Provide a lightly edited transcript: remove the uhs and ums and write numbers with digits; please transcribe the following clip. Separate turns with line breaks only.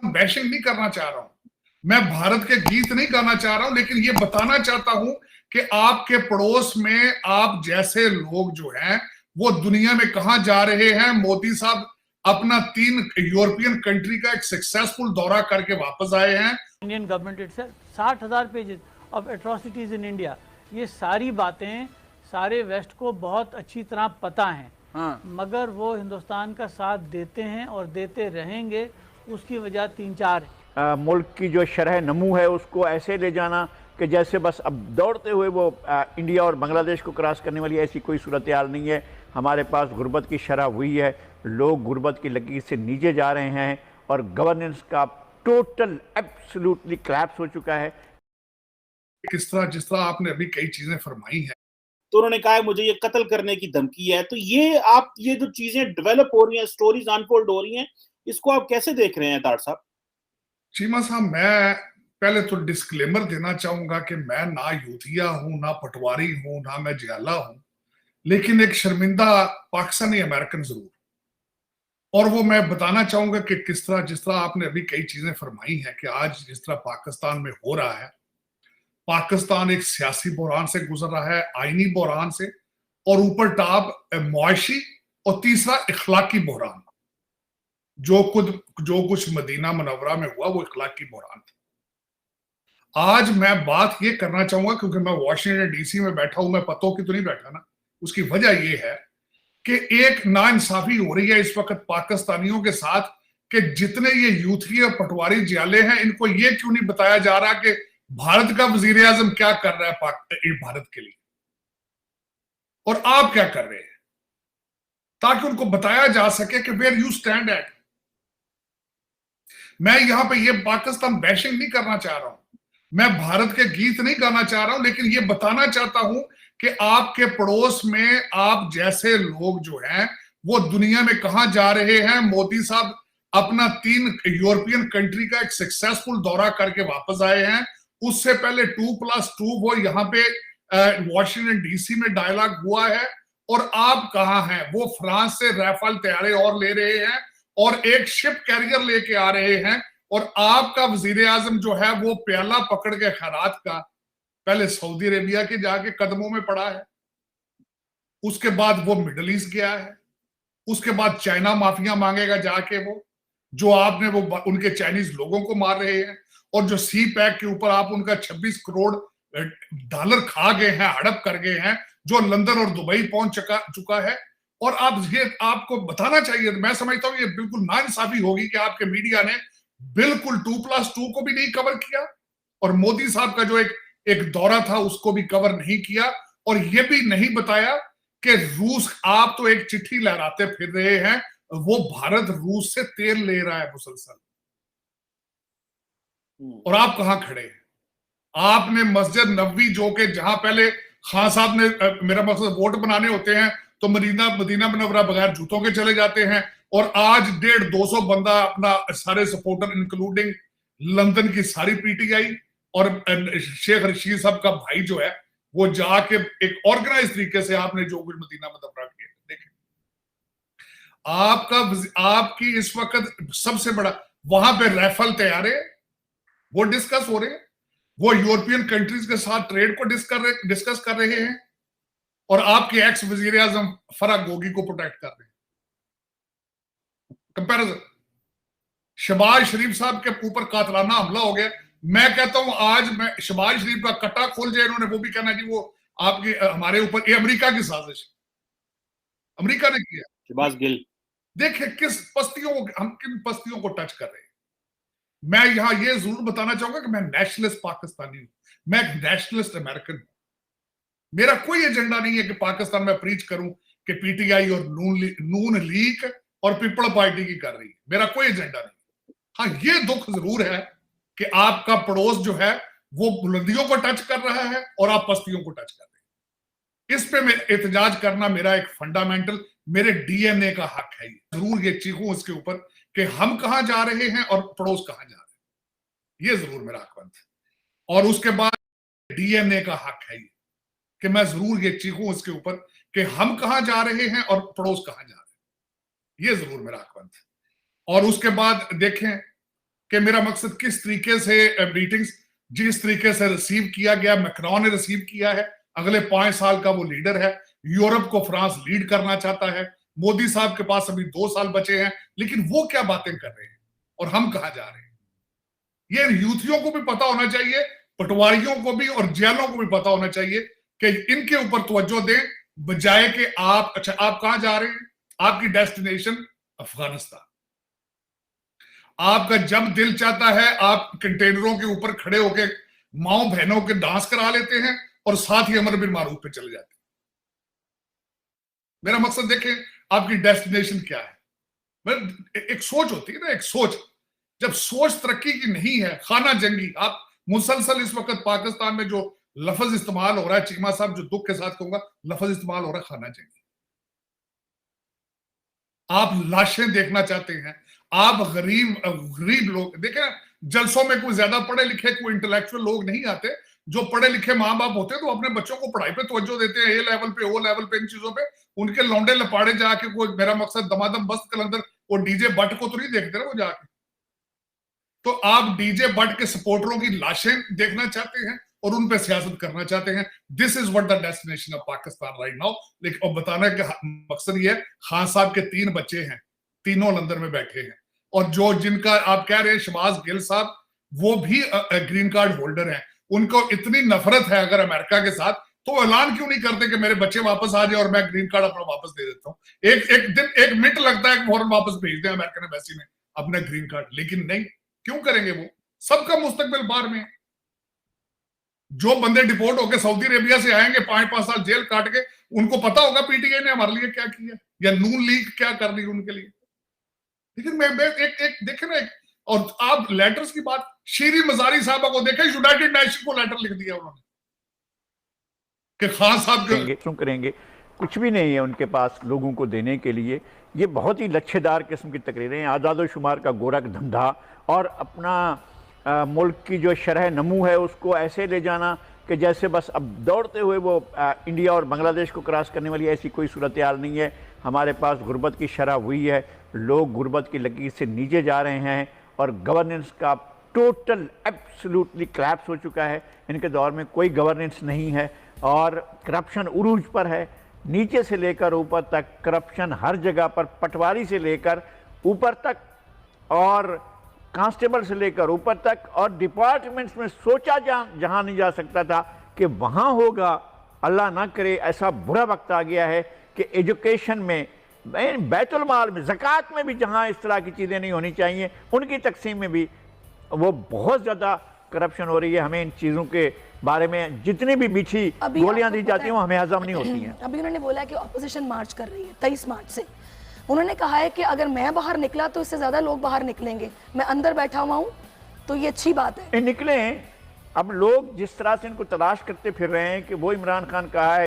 Bashing नहीं करना चाह रहा हूं, मैं भारत के गीत नहीं गाना चाह रहा हूं, लेकिन ये बताना चाहता हूं कि आपके पड़ोस में आप जैसे लोग जो हैं वो दुनिया में कहां जा रहे हैं। मोदी साहब अपना 3 यूरोपियन कंट्री का एक सक्सेसफुल दौरा करके वापस आए हैं।
Indian government itself 60,000 pages of atrocities in India, ये सारी बातें सारे वेस्ट को बहुत अच्छी तरह पता हैं। हाँ। मगर वो हिंदुस्तान का साथ देते हैं और देते रहेंगे। उसकी वजह 3-4 है।
मुल्क की जो शरह नमू है उसको ऐसे ले जाना कि जैसे बस अब दौड़ते हुए वो इंडिया और बांग्लादेश को क्रॉस करने वाली ऐसी कोई सूरत हाल नहीं है। हमारे पास गुर्बत की शरह हुई है, लोग गुर्बत की लकीर से नीचे जा रहे हैं और गवर्नेंस का टोटल एब्सोल्युटली क्लैप्स हो चुका है।
जिस तरह आपने अभी कई चीजें फरमाई हैं,
तो उन्होंने कहा है मुझे ये कत्ल करने की धमकी है। तो ये जो चीजें डेवलप हो रही हैं, स्टोरीज अनफोल्ड हो रही हैं, इसको आप कैसे देख रहे हैं तार साहब?
चीमा साहब, मैं पहले तो डिस्क्लेमर देना चाहूंगा कि मैं ना यूथिया हूं, ना पटवारी हूं, ना मैं जियाला हूं, लेकिन एक शर्मिंदा पाकिस्तानी अमेरिकन जरूर। और वो मैं बताना चाहूंगा कि जिस तरह आपने अभी कई चीजें फरमाई हैं कि आज जिस तरह पाकिस्तान में हो रहा है, पाकिस्तान एक सियासी बहरान से गुजर रहा है, आईनी बहरान से, और ऊपर टॉप मुआशी और तीसरा इखलाकी बहरान। जो कुछ मदीना मुनव्वरा में हुआ वो इखलाकी बहरान था। आज मैं बात ये करना चाहूंगा, क्योंकि मैं वॉशिंगटन डीसी में बैठा हूं, मैं पतों की तो नहीं बैठा ना। उसकी वजह ये है कि एक नाइंसाफी हो रही है इस वक्त पाकिस्तानियों के साथ कि जितने ये यूथी और पटवारी जियाले हैं, इनको ये क्यों नहीं बताया जा रहा कि भारत का वजीर आजम क्या कर रहा है भारत के लिए, और आप क्या कर रहे हैं, ताकि उनको बताया जा सके कि वेयर यू स्टैंड एट। मैं यहां पे ये पाकिस्तान बैशिंग नहीं करना चाह रहा हूं, मैं भारत के गीत नहीं गाना चाह रहा हूं, लेकिन ये बताना चाहता हूं कि आपके पड़ोस में आप जैसे लोग जो हैं वो दुनिया में कहां जा रहे हैं। मोदी साहब अपना 3 यूरोपियन कंट्री का एक सक्सेसफुल दौरा करके वापस आए हैं। उससे पहले 2+2 वो यहाँ पे वॉशिंगटन डीसी में डायलॉग हुआ है, और आप कहां हैं? वो फ्रांस से राफेल तैयारे और ले रहे हैं और एक शिप कैरियर लेके आ रहे हैं, और आपका वजीर आजम जो है वो प्याला पकड़ के खैरात का पहले सऊदी अरेबिया के जाके कदमों में पड़ा है, उसके बाद वो मिडल ईस्ट गया है, उसके बाद चाइना माफिया मांगेगा जाके वो, जो आपने वो उनके चाइनीज लोगों को मार रहे हैं, और जो सी पैक के ऊपर आप उनका 26 करोड़ डॉलर खा गए हैं, हड़प कर गए हैं, जो लंदन और दुबई पहुंच चुका है। और आप ये आपको बताना चाहिए, मैं समझता हूं ये बिल्कुल नाइंसाफी होगी कि आपके मीडिया ने बिल्कुल 2+2 को भी नहीं कवर किया, और मोदी साहब का जो एक दौरा था उसको भी कवर नहीं किया, और ये भी नहीं बताया कि रूस, आप तो एक चिट्ठी लहराते फिर रहे हैं, वो भारत रूस से तेल ले रहा है मुसलसल, और आप कहां खड़े हैं? आपने मस्जिद नबवी, जो कि जहां पहले खान साहब ने, मेरा मकसद वोट बनाने होते हैं तो मदीना मुनव्वरा बगैर जूतों के चले जाते हैं, और आज 150-200 बंदा अपना सारे सपोर्टर इंक्लूडिंग लंदन की सारी पीटीआई और शेख रशीद साहब का भाई जो है वो जाके एक ऑर्गेनाइज तरीके से आपने जो कुछ मदीना मुनव्वरा किया, देखें आपकी इस वक्त सबसे बड़ा वहां पे राफेल तैयारे वो डिस्कस हो रहे हैं, वो यूरोपियन कंट्रीज के साथ ट्रेड को डिस्कस कर रहे हैं, और आपके एक्स वजीर आजम फराग गोगी को प्रोटेक्ट कर रहे हैं। कंपैरिजन, शहबाज शरीफ साहब के ऊपर कातलाना हमला हो गया। मैं कहता हूं आज मैं शहबाज शरीफ का कट्टा खोल जाए, इन्होंने वो भी कहना कि वो आपके हमारे ऊपर, ये अमेरिका की साजिश, अमेरिका ने किया।
शहबाज गिल,
देखिए हम किन पस्तियों को टच कर रहे हैं। मैं यहां ये जरूर बताना चाहूंगा कि मैं नेशनलिस्ट पाकिस्तानी हूं, मैं एक नेशनलिस्ट अमेरिकन हूं। मेरा कोई एजेंडा नहीं है कि पाकिस्तान में प्रीच करूं कि पीटीआई और नून लीग और पीपल पार्टी की कर रही है, मेरा कोई एजेंडा नहीं। हाँ, ये दुख जरूर है कि आपका पड़ोस जो है वो बुलंदियों को टच कर रहा है और आप पस्तियों को टच कर रहे हैं। इस पे मैं एहतजाज करना मेरा एक फंडामेंटल, मेरे डीएनए का हक है। जरूर ये चीखूं इसके ऊपर कि हम कहां जा रहे हैं और पड़ोस कहां जा रहे हैं, ये जरूर मेरा हकवंत है। और उसके बाद डीएनए का हक है कि मैं जरूर ये चीखूं इसके ऊपर कि हम कहां जा रहे हैं और पड़ोस कहां जा रहे हैं, ये जरूर मेरा हकवंत है। और उसके बाद देखें कि मेरा मकसद किस तरीके से मीटिंग्स जिस तरीके से रिसीव किया गया, मैक्रोन ने रिसीव किया है, अगले 5 साल का वो लीडर है। यूरोप को फ्रांस लीड करना चाहता है। मोदी साहब के पास अभी 2 साल बचे हैं, लेकिन वो क्या बातें कर रहे हैं और हम कहां जा रहे हैं, ये यूथियों को भी पता होना चाहिए, पटवारियों को भी और जेलों को भी पता होना चाहिए कि इनके ऊपर तवज्जो दें, बजाय कि आप कहां जा रहे हैं, आपकी डेस्टिनेशन अफगानिस्तान। आपका जब दिल चाहता है आप कंटेनरों के ऊपर खड़े होकर माओ बहनों के डांस करा लेते हैं और साथ ही अमर बिन मारूफ पे चले जाते हैं। मेरा मकसद देखें, आपकी डेस्टिनेशन क्या है। एक सोच होती है ना, एक सोच, जब सोच तरक्की की नहीं है, खाना जंगी। आप मुसलसल इस वक्त पाकिस्तान में जो लफ्ज इस्तेमाल हो रहा है, चीमा साहब जो दुख के साथ कहूंगा, लफ्ज इस्तेमाल हो रहा है खाना जंगी। आप लाशें देखना चाहते हैं, आप गरीब लोग देखें ना, जलसों में कोई ज्यादा पढ़े लिखे कोई इंटेलेक्चुअल लोग नहीं आते। जो पढ़े लिखे माँ बाप होते हैं तो अपने बच्चों को पढ़ाई पे तवज्जो देते हैं, ए लेवल पे, ओ लेवल पे, इन चीजों पे। उनके लौंडे लपाड़े जाके कोई, मेरा मकसद दमादम बस्त कलंदर और डीजे बट को तो नहीं देखते ना वो जाके। तो आप डीजे बट के सपोर्टरों की लाशें देखना चाहते हैं और उन पे सियासत करना चाहते हैं। This is what the destination of Pakistan right now. लेकिन अब बताना कि मकसद ये है, खान साहब के 3 बच्चे हैं, तीनों लंदन में बैठे हैं, और जो जिनका आप कह रहे हैं शहबाज गिल साहब, वो भी ग्रीन कार्ड होल्डर हैं। उनको इतनी नफरत है अगर अमेरिका के साथ, तो ऐलान क्यों नहीं करते कि मेरे बच्चे वापस आ जाए और मैं ग्रीन कार्ड अपना वापस दे देता हूं। एक मिनट लगता है कि फौरन वापस भेज दें अमेरिकन एम्बेसी में अपना ग्रीन कार्ड, लेकिन नहीं, क्यों करेंगे वो? सबका मुस्तकबिल बाहर में। जो बंदे डिपोर्ट होकर सऊदी अरेबिया से आएंगे, 5-5 साल जेल काट के, उनको पता होगा पीटीआई ने हमारे लिए क्या किया या नून लीग क्या कर रही उनके लिए। लेकिन मैं एक देखे ना, और आप लेटर्स की बात, शीरी मजारी साहब को देखे, यूनाइटेड नेशन को लेटर लिख दिया उन्होंने कि खान साहब
करेंगे। कुछ भी नहीं है उनके पास लोगों को देने के लिए। ये बहुत ही लच्छेदार किस्म की तकरीरें, आज़ाद शुमार का गोरख धंधा और अपना मुल्क की जो शरह नमू है उसको ऐसे ले जाना कि जैसे बस अब दौड़ते हुए वो इंडिया और बांग्लादेश को क्रॉस करने वाली ऐसी कोई सूरत हाल नहीं है। हमारे पास गुर्बत की शरह हुई है, लोग गुर्बत की लकीर से नीचे जा रहे हैं और गवर्नेंस का टोटल एब्सोल्युटली क्रैप्स हो चुका है। इनके दौर में कोई गवर्नेंस नहीं है और करप्शन उरूज पर है, नीचे से लेकर ऊपर तक करप्शन हर जगह पर, पटवारी से लेकर ऊपर तक और कांस्टेबल से लेकर ऊपर तक, और डिपार्टमेंट्स में सोचा जहां नहीं जा सकता था कि वहां होगा। अल्लाह ना करे ऐसा बुरा वक्त आ गया है कि एजुकेशन में, बैतुल माल में, ज़कात में भी जहां इस तरह की चीज़ें नहीं होनी चाहिए, उनकी तकसीम में भी वो बहुत ज़्यादा करप्शन हो रही है। हमें इन चीज़ों के बारे में जितनी भी मीठी गोलियां दी जाती हैं वो हमें हजम नहीं होती हैं।
अभी उन्होंने बोला कि ऑपोजिशन मार्च कर रही है 23 मार्च से। उन्होंने कहा है कि अगर मैं बाहर निकला तो इससे ज़्यादा लोग बाहर निकलेंगे, मैं अंदर बैठा हुआ हूँ, तो ये अच्छी बात है।
निकलें। अब लोग जिस तरह से इनको तलाश करते फिर रहे हैं कि वो इमरान खान कहा है